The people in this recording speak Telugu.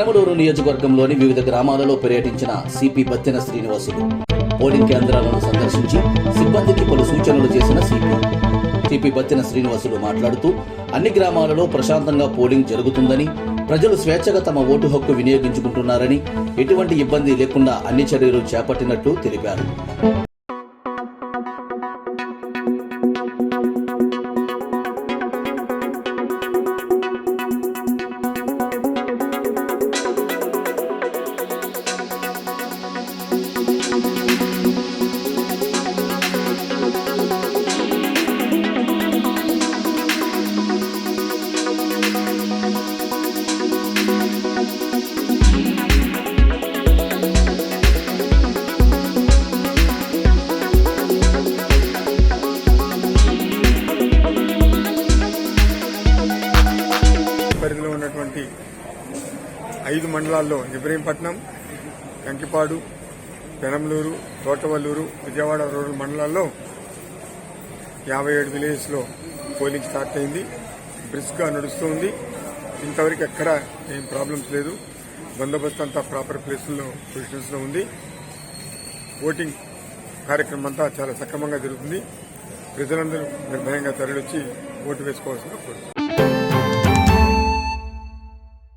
పెనమలూరు నియోజకవర్గంలోని వివిధ గ్రామాలలో పర్యటించిన సిపి బత్తెన శ్రీనివాసులు పోలింగ్ కేంద్రాలను సందర్శించి సిబ్బందికి పలు సూచనలు చేసిన సిపి బత్తెన శ్రీనివాసులు మాట్లాడుతూ అన్ని గ్రామాలలో ప్రశాంతంగా పోలింగ్ జరుగుతుందని, ప్రజలు స్వేచ్ఛగా తమ ఓటు హక్కు వినియోగించుకుంటున్నారని, ఎటువంటి ఇబ్బంది లేకుండా అన్ని చర్యలు చేపట్టినట్లు తెలిపారు. పరిధిలో ఉన్నటువంటి 5 మండలాల్లో ఇబ్రహీంపట్నం, కంకిపాడు, పెనమలూరు, తోటవల్లూరు, విజయవాడ రూరల్ మండలాల్లో 57 విలేజ్లో పోలింగ్ స్టార్ట్ అయింది. బ్రిస్క్గా నడుస్తుంది. ఇంతవరకు ఎక్కడ ఏం ప్రాబ్లమ్స్ లేదు. బందోబస్తు అంతా ప్రాపర్ పొజిషన్స్లో ఉంది. ఓటింగ్ కార్యక్రమం అంతా చాలా సక్రమంగా జరుగుతుంది. ప్రజలందరూ నిర్భయంగా తరలివచ్చి ఓటు వేసుకోవాల్సిన కోరుతుంది.